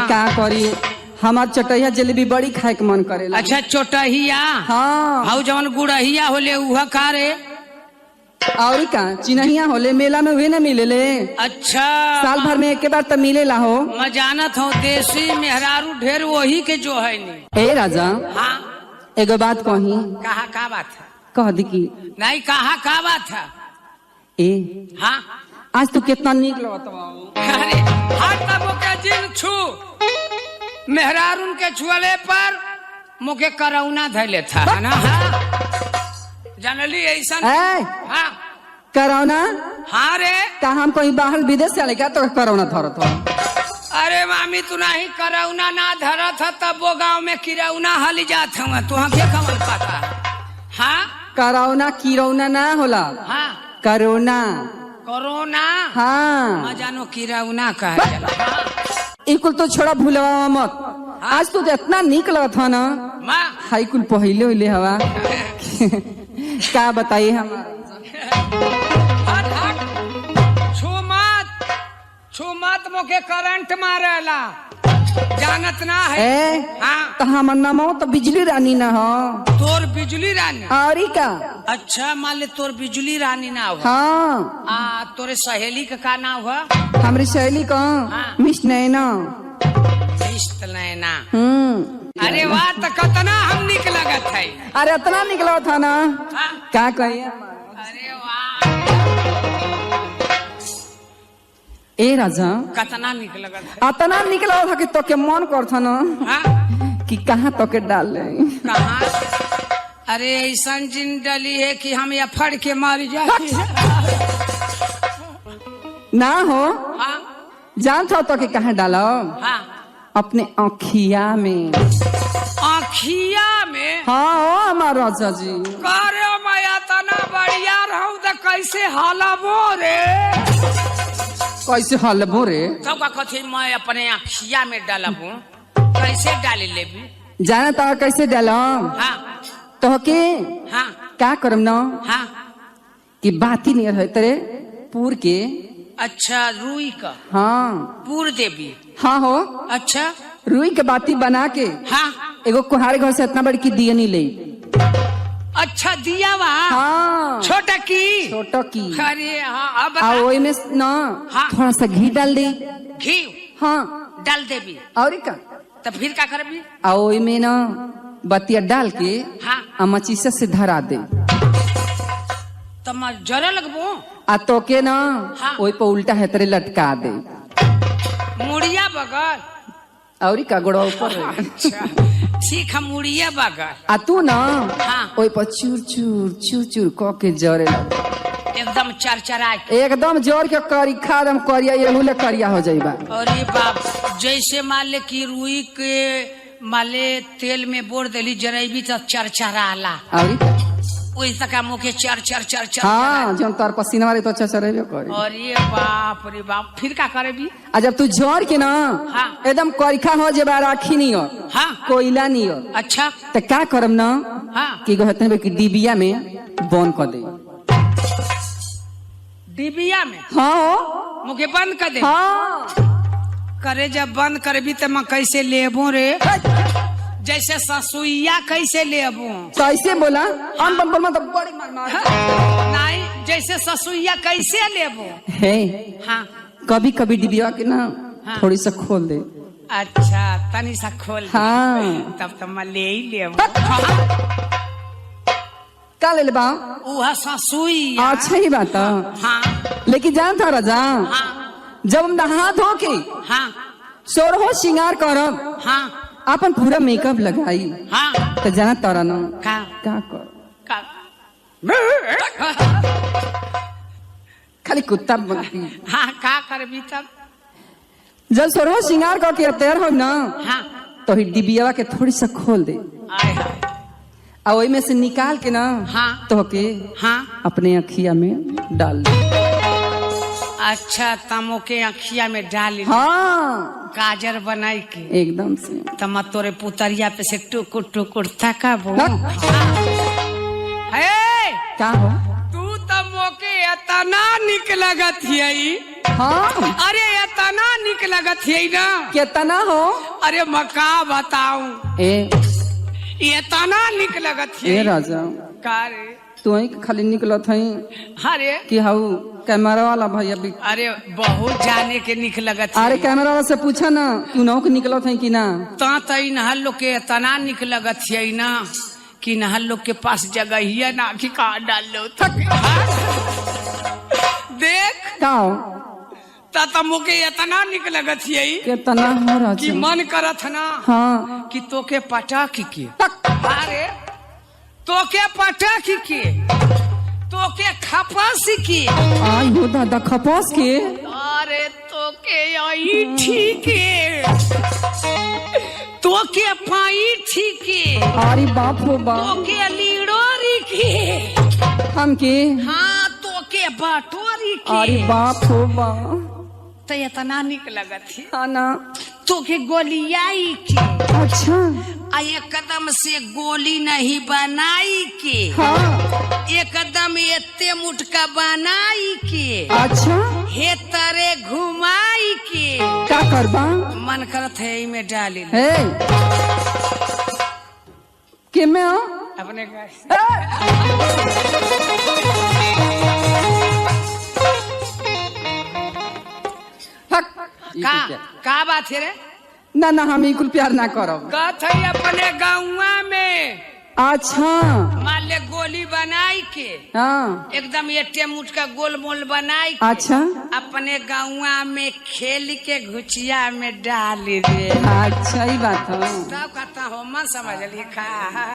का करी हमार चटैया जलेबी बड़ी खाए के मन करेला। अच्छा चोटहिया हाँ हाउ जवन गुड़हिया होले उहा का रे? और का चिन्हिया होले मेला में हुए न मिलेले। अच्छा साल भर में एक बार तो मिलेला हो। मैं जानत हूँ देसी मेहरारू ढेर वही के जो है नहीं। ए राजा हाँ एगो बात कही कहा का बात है? कह दी की नहीं कहा का बात है? ए हाँ आज तू कितना निक लगत बा। अरे हर तब के जिन छू मेहरारून के छुअले पर मुके करौना धैले था ना। हाँ जानली ऐसा ए हाँ करौना हाँ रे का हम कहीं बाहर विदेश से आले का तो करौना धरत हो। अरे मामी तू नहीं करौना ना धरत है तब वो गाँव में किरौना हल जात हुआ तू क्या खबर पता? हाँ करौना किरौना ना होला हाँ करोना कोरोना हाँ मैं जानो किरौना का इकुल तो छोड़ा भूलवा मत। आज तू तो इतना निक लगत है ना माँ हाई कुल पहले उले हवा का बताइए हम हट हट छू मत मोके करंट मारेला जानत ना है। ए हाँ तो हमर नामो तो बिजली रानी ना हो। तोर बिजली रानी औरी का अच्छा मान ले तोर बिजली रानी ना हुआ। हाँ तोरे सहेली का नाम हुआ? हमारी सहेली का हाँ। मिस नैना। नैना। अरे वाह तो कतना हम निक लगत है। अरे इतना निकला था ना हाँ? क्या कहिए। अरे वाह ए राजा कतना निक लगत है। इतना निकला था कि तो के मन कर था ना हाँ? कि कहाँ तो के डाल कहाँ? अरे ऐसा जिन डली है कि हम या फड़ के मारी जाती है। ना हो हाँ? जान था तो के कहाँ डालो हाँ? अपने आँखिया में। आँखिया में? हाँ ओ हमारा राजा जी करे माया तना बढ़िया रहूं तो कैसे हालबो रे? कैसे हलबो रे? तब का कथी मैं अपने आँखिया में डालबू कैसे डाली लेबी? जाना तो कैसे डालो हाँ तो के हाँ क्या करम ना हाँ कि बाती नहीं रहे तेरे पूर के। अच्छा रुई का हाँ पूर देवी। हाँ हो अच्छा रुई के बाती बना के हाँ एगो कुहारे घर से इतना बड़ी की दिया नहीं ले। अच्छा दिया वहाँ हाँ छोटा की छोटो की अरे हाँ अब आ बता। ओई में ना हाँ। थोड़ा सा घी डाल दे। घी हाँ डाल देवी और का तो फिर क्या करबी? आ ओई में ना बतिया डाल के हाँ आ मचीसा से धरा दे। तो मैं जरा लगबो आ तो के ना हाँ। ओई पर उल्टा है तेरे लटका दे। मुड़िया बगल। और का गोड़ा ऊपर रहे। अच्छा ठीक है मुड़िया बगल। आ तू ना हाँ। ओई पर चूर चूर चूर चूर क के जरे लगे। एकदम चरचरा के एकदम जोर के करी खादम करिया ये हुले करिया हो जाइबा। अरे बाप जैसे मान ले कि रुई के मान ले तेल में बोर देली जरेबी तो चरचराला और वही तक मुखे चर चर चर चर। हाँ जब तार पसीना वाले तो अच्छा चरेबे करी। अरे बाप रे बाप फिर क्या करेबी? आ जब तू जोर के ना हाँ। एकदम करिखा हो जेबा राखी नहीं हो हाँ कोयला नहीं हो अच्छा तो क्या करम ना हाँ कि कहते हैं कि डिबिया में बंद कर दे। डिबिया में हाँ मुखे बंद कर दे। हाँ करे जब बंद करबी तो मैं कैसे लेबू रे? जैसे ससुइया कैसे लेबू? तो ऐसे बोला हम बम बम तो बड़ी मार मार। नहीं जैसे ससुइया कैसे लेबू? है हाँ कभी कभी डिबिया के ना हाँ। थोड़ी सा खोल दे। अच्छा तनी सा खोल दे। हाँ। तब तो मैं ले ही लेबू। का ले बा वह ससुइया। अच्छा ही बात है। हाँ लेकिन जान था राजा हाँ जब हम नहा धो के हाँ सोरहो श्रृंगार करब हाँ अपन पूरा मेकअप लगाई हाँ तो जाना तारा ना का का कर का खाली कुत्ता बनती। हाँ का करबी तब? जब सोरहो श्रृंगार करके तैयार हो ना हाँ तो ही डिबिया के थोड़ी सा खोल दे आय हाय आ ओई में से निकाल के ना हाँ। तो के हाँ अपने अखिया में डाल दे। अच्छा तमो के अखिया में डाल हाँ गाजर बनाई के एकदम से तम तोरे पुतरिया पे से टुकुर टुकुर थकाबो। ना। हे का हो तू तमो के इतना निक लगत हियई हाँ अरे इतना निक लगत है ना। कितना हो अरे मका बताऊं ए इतना निक लगत है। ए राजा का रे तू ही खाली निकलत है अरे कि हाउ कैमरा वाला भैया भी। अरे बहुत जाने के निक लगत है। अरे कैमरा वाला से पूछा ना तू नौ के निकलत है कि ना। तई नहल लोग के इतना निक लगत है ना कि नहल लोग के पास जगह ही ना कि कहा डाल लो देख का मुके इतना निक लगत है कितना हो राजा कि मन करत ना हाँ कि तोके पटाख के तक अरे तोके पटाख के तोके खपास के आई हो दादा खपास के अरे तोके आई ठीक तोके पाई ठीक अरे बाप हो बाप तोके लीडोरी के हम के हाँ तोके बाटोरी के अरे बाप हो बाप तो इतना निक लगत है। हाँ ना तोके गोलियाई के अच्छा एकदम से गोली नहीं बनाई के हाँ एकदम एते मुटका बनाई के अच्छा हे तरे घुमाई के क्या करबा मन करत है इमे डाली हे के में हो अपने का का बात है रे ना ना हम कुल प्यार ना करब कथ है अपने गाँवा में अच्छा मान ले गोली बनाई के हाँ एकदम एटे मुठ का गोल मोल बनाई के अच्छा अपने गाँवा में खेल के घुचिया में डाल दे अच्छा ही बात है तब कहता हो मन समझ ली खा